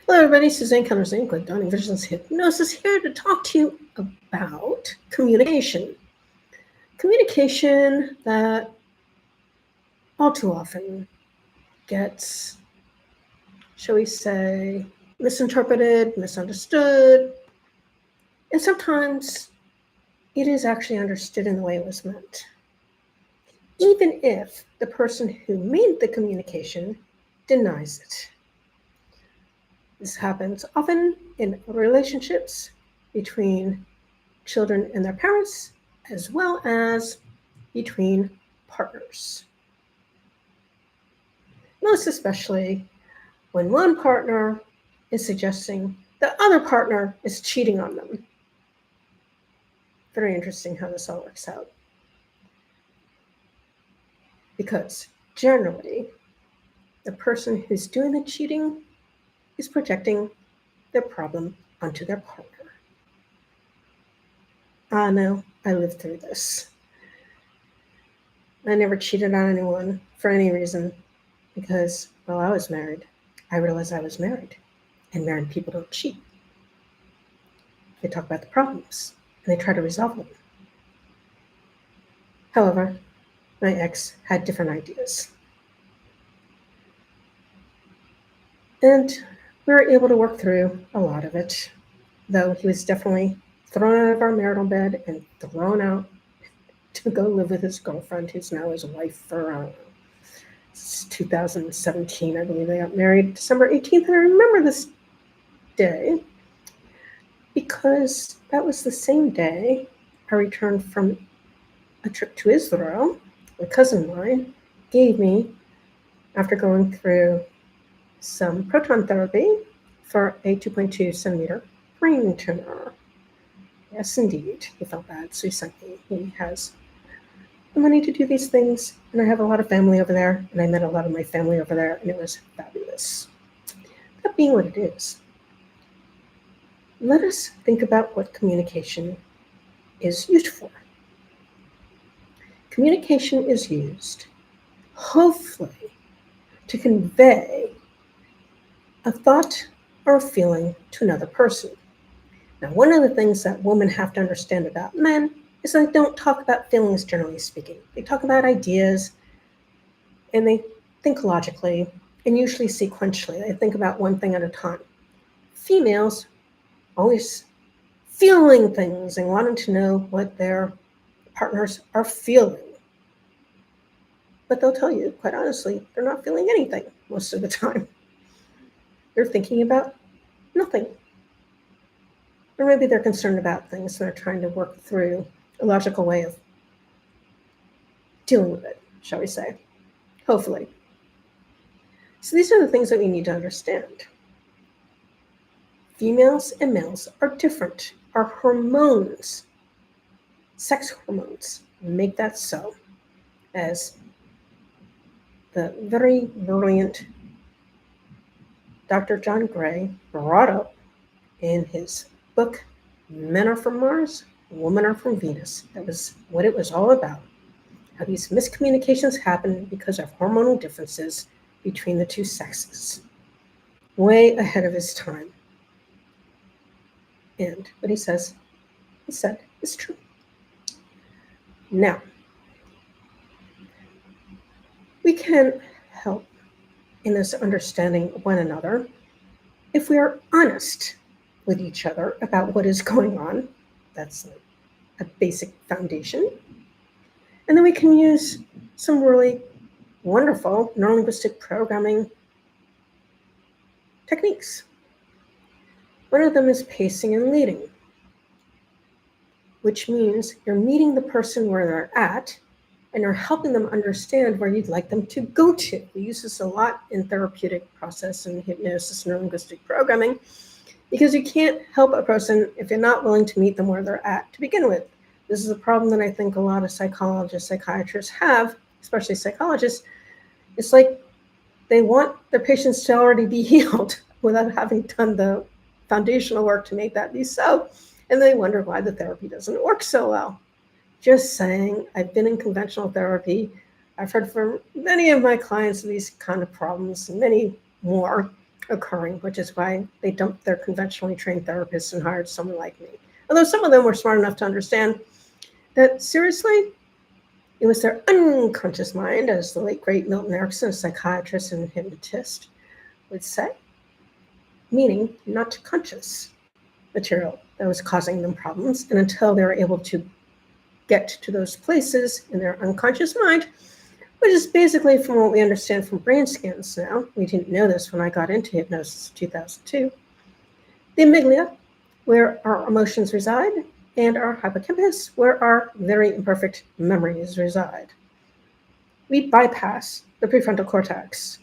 Hello, everybody. Suzanne Kellner-Zinck with Dawning Visions Hypnosis here to talk to you about communication. Communication that all too often gets, shall we say, misinterpreted, misunderstood, and sometimes it is actually understood in the way it was meant. Even if the person who made the communication denies it. This happens often in relationships between children and their parents, as well as between partners. Most especially when one partner is suggesting the other partner is cheating on them. Very interesting how this all works out. Because generally, the person who's doing the cheating is projecting their problem onto their partner. Ah, no, I lived through this. I never cheated on anyone for any reason because while I was married, I realized I was married, and married people don't cheat. They talk about the problems, and they try to resolve them. However, my ex had different ideas. And we were able to work through a lot of it, though he was definitely thrown out of our marital bed and thrown out to go live with his girlfriend, who's now his wife for 2017, I believe they got married December 18th. And I remember this day because that was the same day I returned from a trip to Israel. A cousin of mine gave me, after going through some proton therapy for a 2.2 centimeter brain tumor. Yes, indeed. He felt bad, so he sent me. He has the money to do these things, and I have a lot of family over there, and I met a lot of my family over there, and it was fabulous. That being what it is, let us think about what communication is used for. Communication is used, hopefully, to convey a thought or a feeling to another person. Now, one of the things that women have to understand about men is they don't talk about feelings, generally speaking. They talk about ideas, and they think logically, and usually sequentially. They think about one thing at a time. Females always feeling things and wanting to know what their partners are feeling. But they'll tell you, quite honestly, they're not feeling anything most of the time. They're thinking about nothing. Or maybe they're concerned about things and they're trying to work through a logical way of dealing with it, shall we say. Hopefully. So these are the things that we need to understand. Females and males are different. Our hormones, sex hormones, make that so, as the very brilliant Dr. John Gray brought up in his book, Men Are From Mars, Women Are From Venus. That was what it was all about. How these miscommunications happen because of hormonal differences between the two sexes. Way ahead of his time. And what he said is true. Now, we can help in this understanding one another if we are honest with each other about what is going on. That's a basic foundation. And then we can use some really wonderful neurolinguistic programming techniques. One of them is pacing and leading, which means you're meeting the person where they're at and you're helping them understand where you'd like them to go to. We use this a lot in therapeutic process and hypnosis, neurolinguistic programming, because you can't help a person if you're not willing to meet them where they're at to begin with. This is a problem that I think a lot of psychologists, psychiatrists have, especially psychologists. It's like they want their patients to already be healed without having done the foundational work to make that be so. And they wonder why the therapy doesn't work so well. Just saying, I've been in conventional therapy. I've heard from many of my clients these kind of problems, many more. occurring, which is why they dumped their conventionally trained therapists and hired someone like me. Although some of them were smart enough to understand that, seriously, it was their unconscious mind, as the late great Milton Erickson, a psychiatrist and hypnotist, would say, meaning not conscious material that was causing them problems. And until they were able to get to those places in their unconscious mind, which is basically, from what we understand from brain scans now, we didn't know this when I got into hypnosis in 2002, the amygdala, where our emotions reside, and our hippocampus, where our very imperfect memories reside. We bypass the prefrontal cortex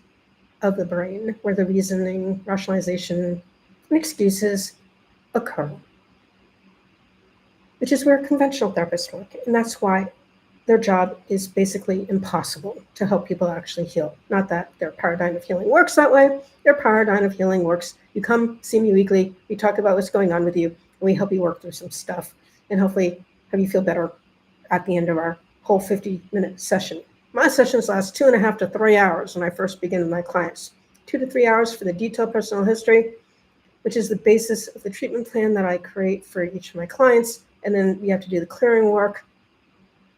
of the brain, where the reasoning, rationalization, and excuses occur, which is where conventional therapists work. And that's why their job is basically impossible to help people actually heal. Not that their paradigm of healing works that way. Their paradigm of healing works, you come see me weekly, we talk about what's going on with you, and we help you work through some stuff, and hopefully have you feel better at the end of our whole 50-minute session. My sessions last 2.5 to 3 hours when I first begin with my clients. 2 to 3 hours for the detailed personal history, which is the basis of the treatment plan that I create for each of my clients. And then we have to do the clearing work,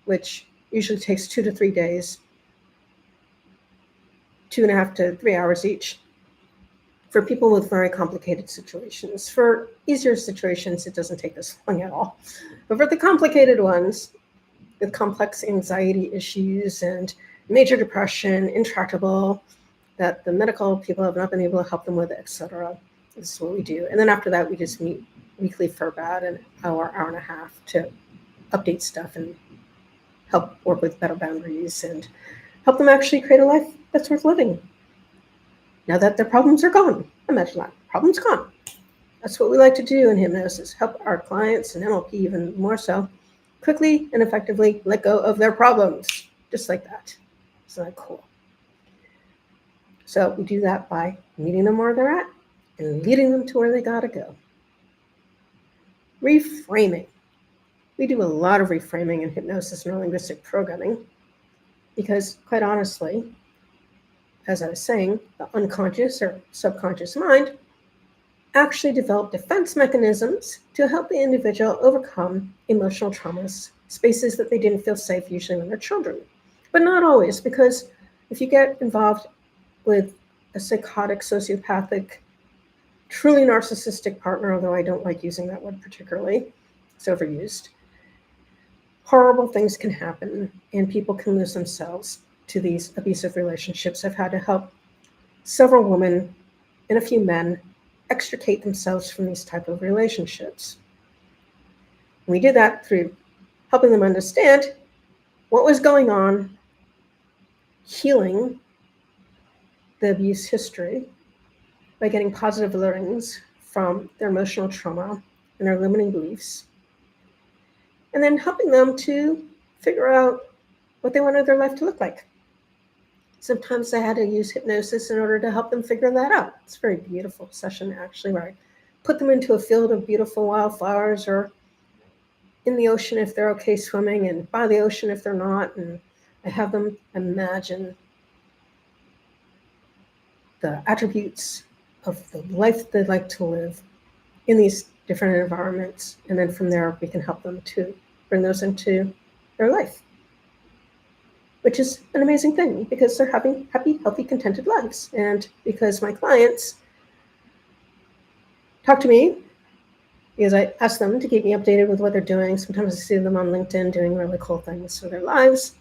which usually takes 2 to 3 days, 2.5 to 3 hours each, for people with very complicated situations. For easier situations, it doesn't take this long at all. But for the complicated ones, with complex anxiety issues and major depression, intractable, that the medical people have not been able to help them with, etc., this is what we do. And then after that, we just meet weekly for about an hour, hour and a half to update stuff and help work with better boundaries and help them actually create a life that's worth living. Now that their problems are gone. Imagine that. Problems gone. That's what we like to do in hypnosis, help our clients and NLP even more so, quickly and effectively let go of their problems, just like that. Isn't that cool? So we do that by meeting them where they're at and leading them to where they gotta go. Reframing. We do a lot of reframing in hypnosis and neurolinguistic programming because, quite honestly, as I was saying, the unconscious or subconscious mind actually developed defense mechanisms to help the individual overcome emotional traumas, spaces that they didn't feel safe, usually when they're children. But not always, because if you get involved with a psychotic, sociopathic, truly narcissistic partner, although I don't like using that word particularly, it's overused, horrible things can happen and people can lose themselves to these abusive relationships. I've had to help several women and a few men extricate themselves from these type of relationships. And we did that through helping them understand what was going on, healing the abuse history by getting positive learnings from their emotional trauma and their limiting beliefs, and then helping them to figure out what they wanted their life to look like. Sometimes I had to use hypnosis in order to help them figure that out. It's a very beautiful session, actually, where I put them into a field of beautiful wildflowers or in the ocean if they're okay swimming, and by the ocean if they're not. And I have them imagine the attributes of the life they'd like to live in these different environments. And then from there, we can help them to bring those into their life, which is an amazing thing because they're having happy, healthy, contented lives. And because my clients talk to me, because I ask them to keep me updated with what they're doing. Sometimes I see them on LinkedIn doing really cool things for their lives.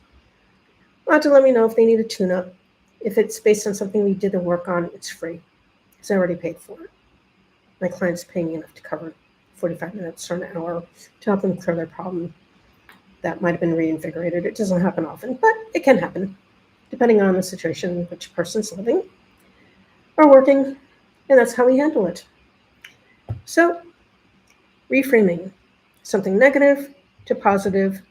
Not to let me know if they need a tune-up. If it's based on something we did the work on, it's free because I already paid for it. My clients pay me enough to cover 45 minutes or an hour to help them clear their problem that might have been reinvigorated. It doesn't happen often, but it can happen, depending on the situation in which a person's living or working, and that's how we handle it. So, reframing something negative to positive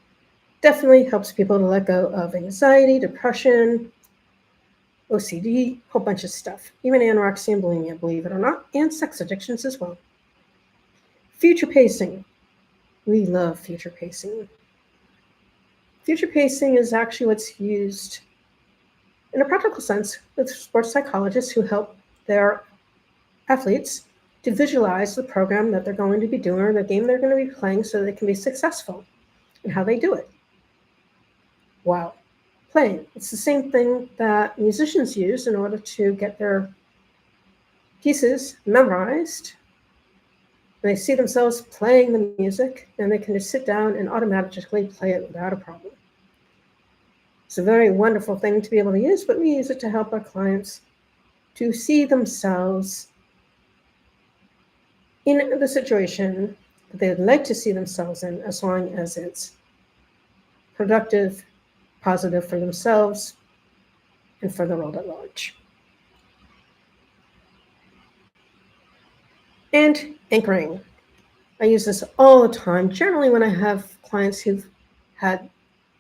definitely helps people to let go of anxiety, depression, OCD, a whole bunch of stuff, even anorexia and bulimia, believe it or not, and sex addictions as well. Future pacing. We love future pacing. Future pacing is actually what's used in a practical sense with sports psychologists who help their athletes to visualize the program that they're going to be doing or the game they're going to be playing so they can be successful and how they do it while playing. It's the same thing that musicians use in order to get their pieces memorized. They see themselves playing the music and they can just sit down and automatically play it without a problem. It's a very wonderful thing to be able to use, but we use it to help our clients to see themselves in the situation that they'd like to see themselves in, as long as it's productive, positive for themselves, and for the world at large. And anchoring. I use this all the time, generally when I have clients who've had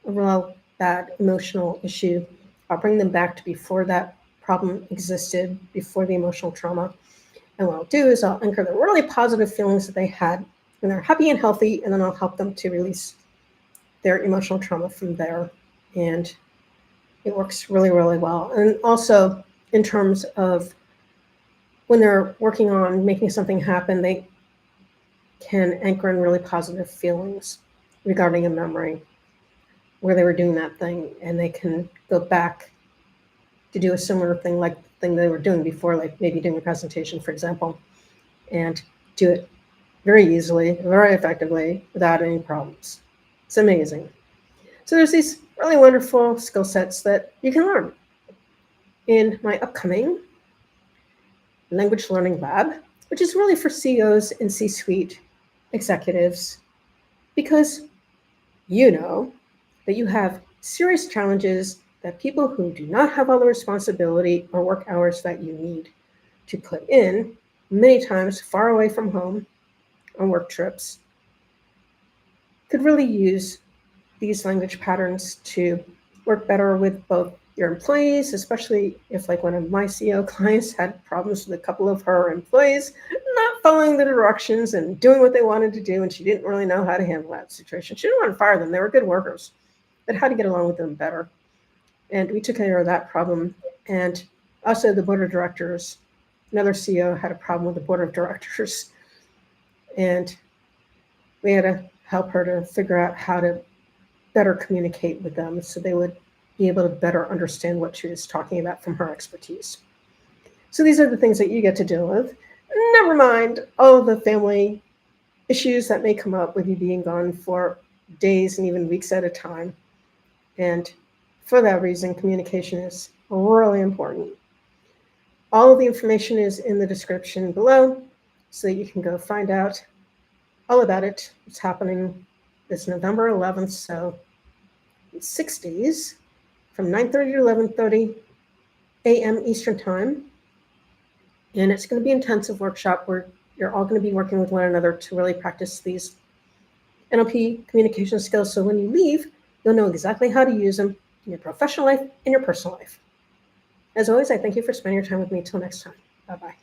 a real bad emotional issue. I'll bring them back to before that problem existed, before the emotional trauma. And what I'll do is I'll anchor the really positive feelings that they had when they're happy and healthy, and then I'll help them to release their emotional trauma from there. And it works really, really well. And also in terms of when they're working on making something happen, they can anchor in really positive feelings regarding a memory where they were doing that thing, and they can go back to do a similar thing like the thing they were doing before, like maybe doing a presentation, for example, and do it very easily, very effectively, without any problems. It's amazing. So there's these really wonderful skill sets that you can learn in my upcoming language learning lab, which is really for CEOs and C-suite executives, because you know that you have serious challenges that people who do not have all the responsibility or work hours that you need to put in, many times far away from home on work trips, could really use these language patterns to work better with both your employees, especially if, like, one of my CEO clients had problems with a couple of her employees not following the directions and doing what they wanted to do, and she didn't really know how to handle that situation. She didn't want to fire them. They were good workers, but how to get along with them better. And we took care of that problem. And also the board of directors, another CEO had a problem with the board of directors, and we had to help her to figure out how to better communicate with them so they would be able to better understand what she was talking about from her expertise. So these are the things that you get to deal with. Never mind all of the family issues that may come up with you being gone for days and even weeks at a time. And for that reason, communication is really important. All of the information is in the description below, so that you can go find out all about it. It's happening this November 11th, so in 6 days, from 9:30 to 11:30 a.m. Eastern Time. And it's going to be an intensive workshop where you're all going to be working with one another to really practice these NLP communication skills. So when you leave, you'll know exactly how to use them in your professional life and your personal life. As always, I thank you for spending your time with me. Till next time. Bye-bye.